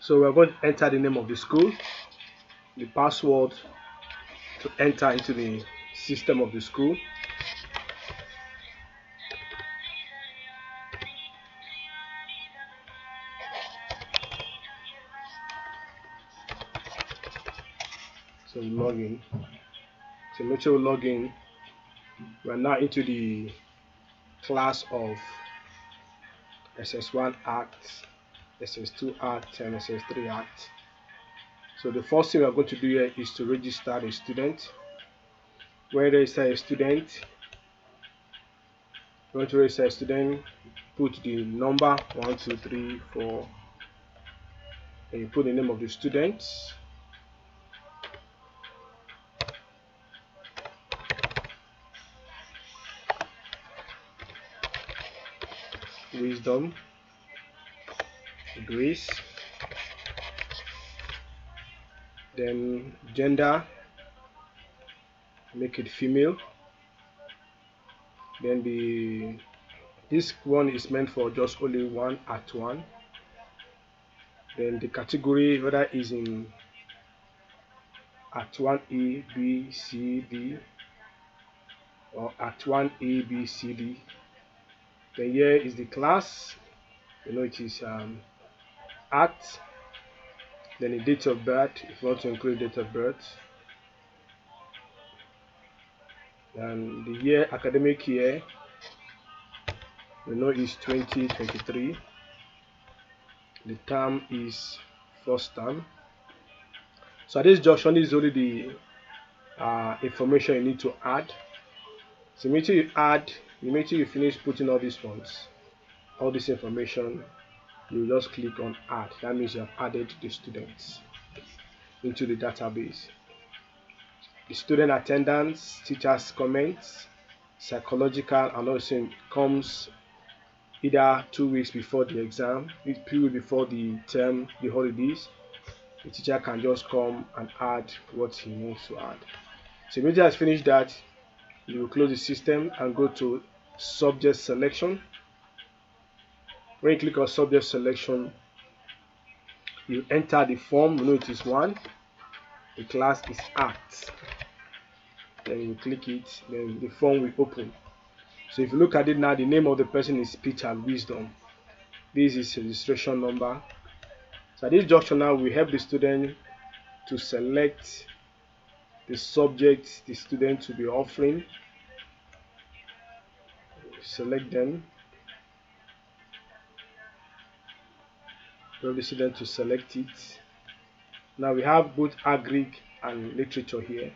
So we're going to enter the name of the school, the password to enter into the system of the school. So we log in. So make sure we log in. We're now into the class of SS1 Act, SS2 Act, and SS3 Act. So the first thing we're going to do here is to register a student. When you register a student, put the number 1, 2, 3, 4, and you put the name of the student. Wisdom, Grace, then gender, make it female. Then this one is meant for just only one Act 1. Then the category, whether is in Act 1A, B, C, D, or Act 1A, B, C, D. Then here is the class, it is Act. Then the date of birth, if you want to include date of birth. And the year, academic year, is 2023. The term is first term. So at this junction, this is only the information you need to add. So make sure you finish putting all these ones, all this information, you just click on add. That means you have added the students into the database. The student attendance, teachers comments, psychological, and also comes either 2 weeks before the exam, 3 weeks before the term, the holidays. The teacher can just come and add what he wants to add. So immediately has finished that, you will close the system and go to subject selection. When you click on subject selection, you enter the form. It is 1. The class is Act. Then you click it, then the form will open. So if you look at it now, the name of the person is Peter Wisdom. This is his registration number. So at this junction now, we help the student to select the subject the student will be offering. Select them. Help the student to select it. Now we have both Agric and literature here.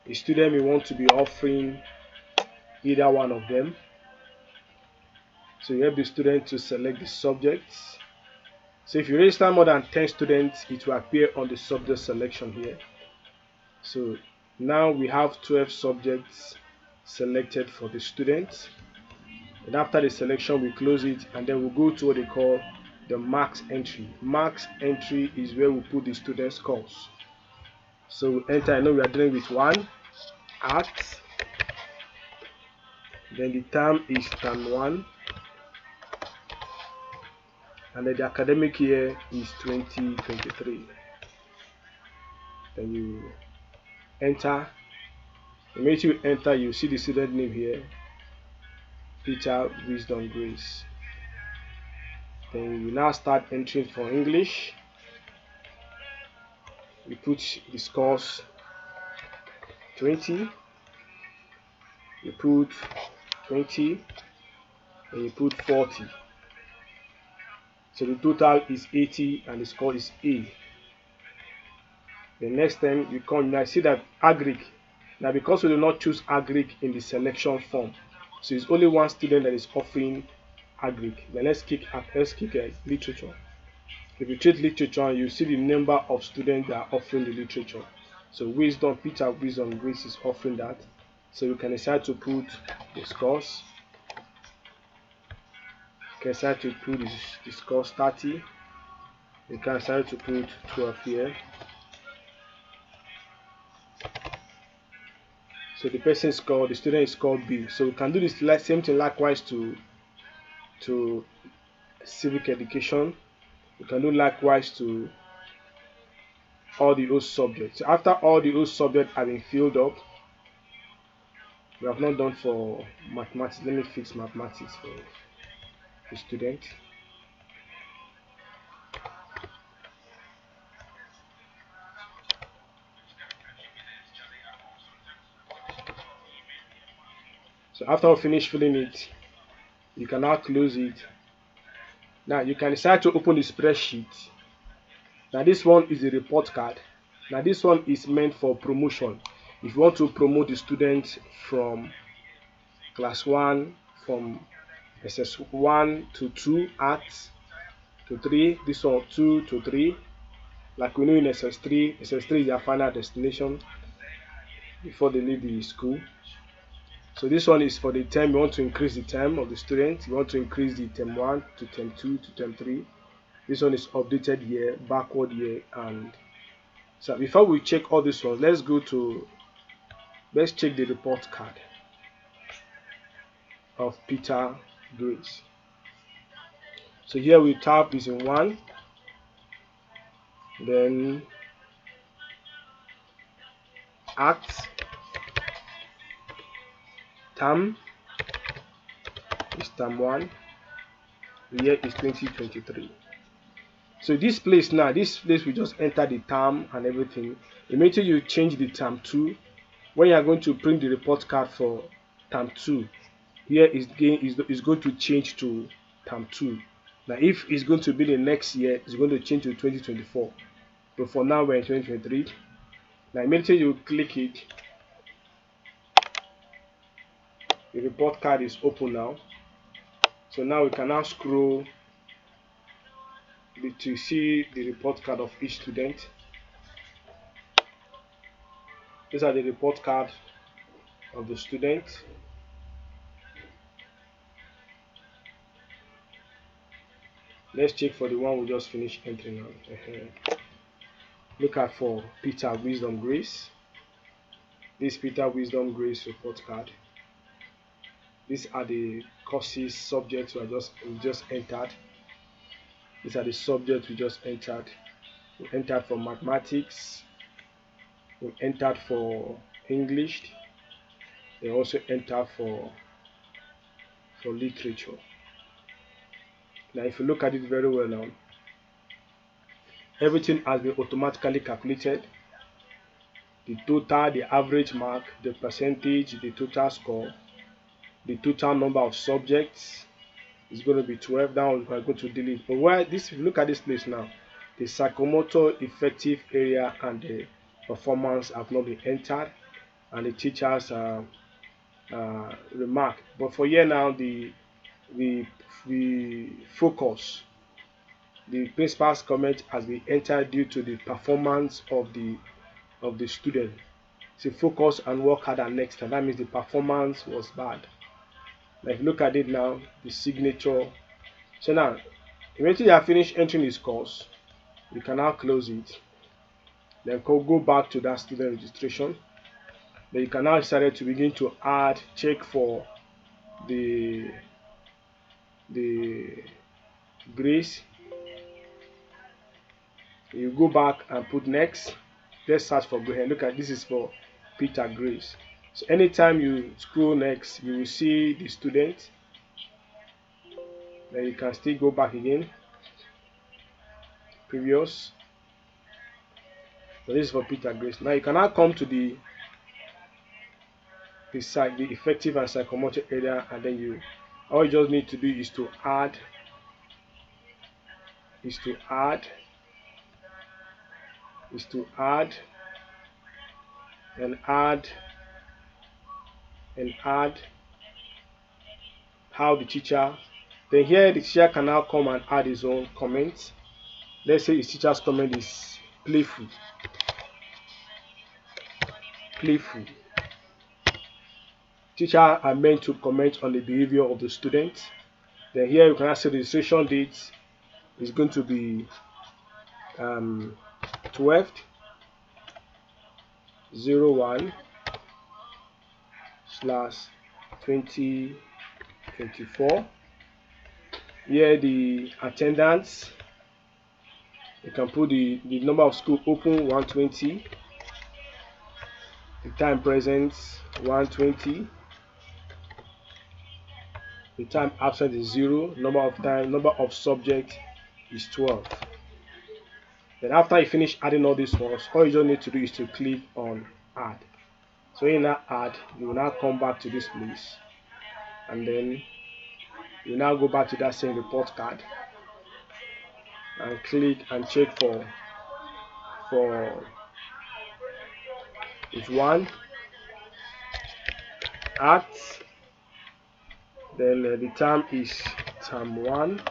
The student may want to be offering either one of them. So you help the student to select the subjects. So if you register more than 10 students, it will appear on the subject selection here. So now we have 12 subjects selected for the students. And after the selection, we close it, and then we'll go to what they call the marks entry. Marks entry is where we put the student scores. So we enter, I know we are dealing with 1 Act. Then the term is term 1. And then the academic year is 2023. Then you enter. The minute you enter, you see the student name here, Peter Wisdom Grace. Then you now start entering for English. You put the scores 20. You put 20, and you put 40. So the total is 80 and the score is A. The next time you come, now see that Agric. Now because we do not choose Agric in the selection form, so it's only one student that is offering Agric. Then let's click literature. If you choose literature, you see the number of students that are offering the literature. So Peter Wisdom Grace is offering that. So you can decide to put the scores. You can decide to put the scores 30. You can decide to put 12 here. So the person is called, the student is called B. So we can do this same thing likewise to civic education. You can do likewise to all the host subjects. So after all the host subjects have been filled up, we have not done for mathematics. Let me fix mathematics for the student. So after we finish filling it, you can now close it. Now you can decide to open the spreadsheet. Now this one is a report card. Now this one is meant for promotion. If you want to promote the student from class 1, from SS1 to 2 arts to 3, this one 2 to 3. Like we know in SS3, SS3 is their final destination before they leave the school. So this one is for the term. You want to increase the term of the student. You want to increase the term 1 to term 2 to term 3. This one is updated year, backward year, and so before we check all these ones, let's check the report card of Peter Grace. So here we tap is in 1, then act, term is term 1, the year is 2023. So this place now, this place we just enter the term and everything. Immediately you change the term 2. When you are going to print the report card for term 2, here is going to change to term 2. Now if it's going to be the next year, it's going to change to 2024. But for now we're in 2023. Now immediately you click it, the report card is open now. So now we can now scroll to see the report card of each student. These are the report card of the student. Let's check for the one we just finished entering now. Look at for Peter Wisdom Grace. This Peter Wisdom Grace report card. These are the courses, subjects we just entered. These are the subjects we just entered. We entered for mathematics. We entered for English. They also entered for literature. Now if you look at it very well now, everything has been automatically calculated. The total, the average mark, the percentage, the total score, the total number of subjects is going to be 12. Now we're going to delete. But where this, if you look at this place now, the psychomotor effective area and the performance have not been entered, and the teachers remark. But for here now, the focus, the principal's comment has been entered due to the performance of the student. So focus and work harder next time. That means the performance was bad. Now if you look at it now, the signature. So now, immediately you have finished entering his course, you can now close it. Then go back to that student registration. Then you can now start to begin to add, check for the grace. You go back and put next. Let's search for Grace. Look at this is for Peter Grace. So anytime you scroll next, you will see the student. Then you can still go back again. Previous. So this is for Peter Grace. Now you can now come to the effective and psychomotor area, and then all you just need to do is to add and add how the teacher, then here the teacher can now come and add his own comments. Let's say his teacher's comment is playful. Teacher are meant to comment on the behavior of the student. Then here you can see the registration date is going to be 12/01/2024. Here the attendance You can put the number of school open 120, the time present 120, the time absent is 0, number of subject is 12. Then after you finish adding all these ones, all you just need to do is to click on add. So when you now add, you will now come back to this place, and then you now go back to that same report card and click and check for if one add, then the term is term 1,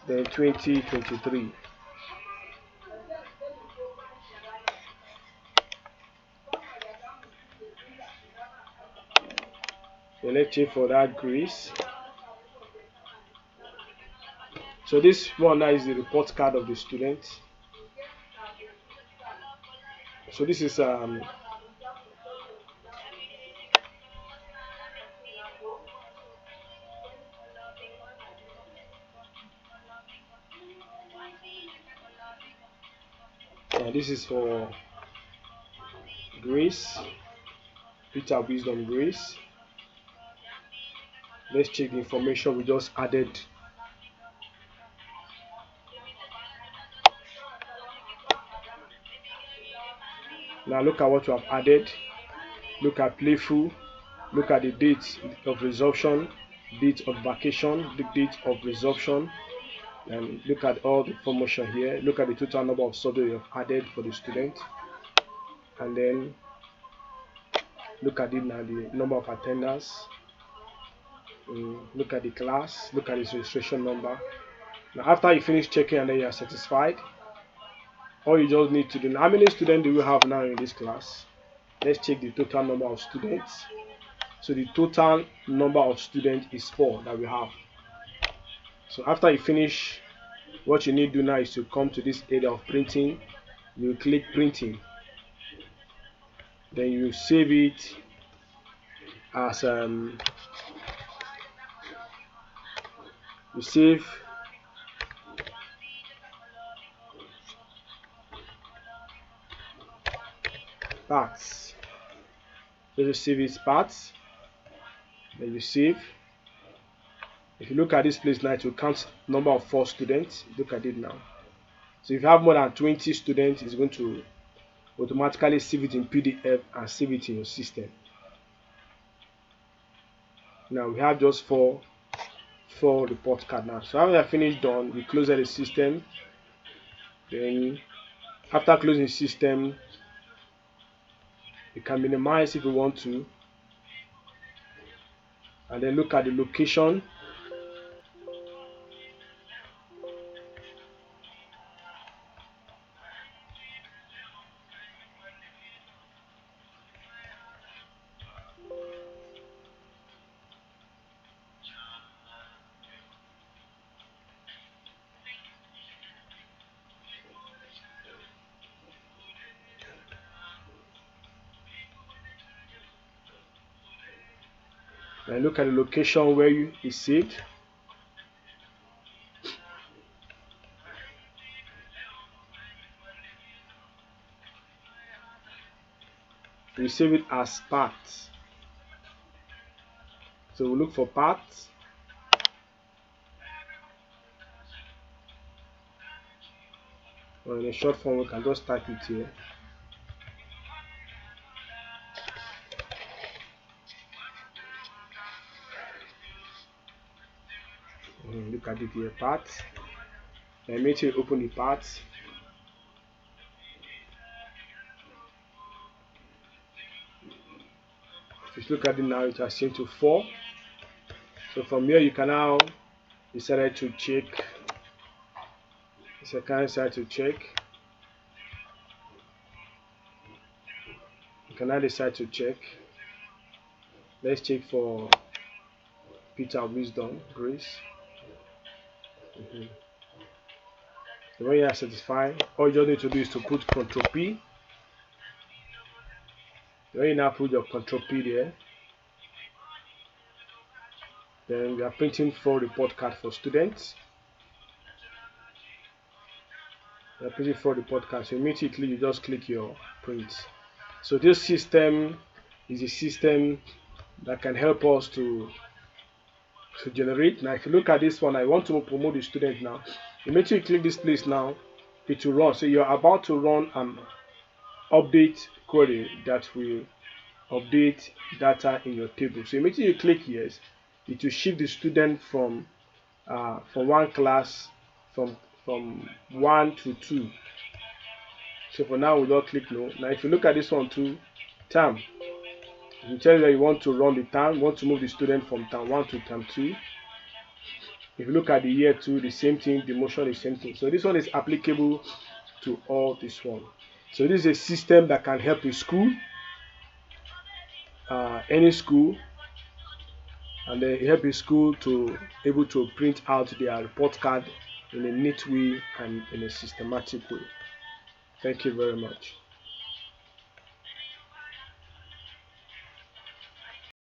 then 2023. So let's check for that grace. So this one now is the report card of the student. So this is this is for Grace, Peter Wisdom Grace. Let's check the information we just added. Now look at what you have added. Look at playful. Look at the date of resumption, date of vacation, the date of resumption, and look at all the information here. Look at the total number of subjects you have added for the student, and then look at it now, the number of attenders. Look at the class. Look at its registration number. Now after you finish checking and then you are satisfied, all you just need to do now, how many students do we have now in this class? Let's check the total number of students. So the total number of students is 4 that we have. So after you finish, what you need to do now is to come to this area of printing. You click printing, then you save it as you save parts. So you save its parts, then you save. If you look at this place now, it will count number of 4 students. Look at it now. So if you have more than 20 students, it's going to automatically save it in PDF and save it in your system. Now we have just 4 report card now. So after you are finished done, we close the system. Then after closing the system, you can minimize if you want to, and then look at the location. And look at the location where you is saved. We save it as parts. So we look for parts. Or in a short form, we can just type it here. Look at it here, parts. Then make sure you open the parts. If you look at it now, it has changed to 4. So from here you can now decide to check. It's a kind of side to check. You can now decide to check. Let's check for Peter Wisdom Grace. When you are satisfied, all you just need to do is to put Ctrl P. When you now put your Ctrl P there, then we are printing 4 report card for students. printing for the podcast. So immediately you just click your print. So this system is a system that can help us to generate. Now if you look at this one, I want to promote the student now. Immediately you click this place now, it will run. So you're about to run an update query that will update data in your table. So immediately you click yes, it will shift the student from one class from 1 to 2. So for now we just click no. Now if you look at this one too, term, you tell that you want to run the term, want to move the student from term 1 to term 2. If you look at the year 2, the same thing, the motion, the same thing. So this one is applicable to all this one. So this is a system that can help a school, any school, and then help a school to able to print out their report card in a neat way and in a systematic way. Thank you very much.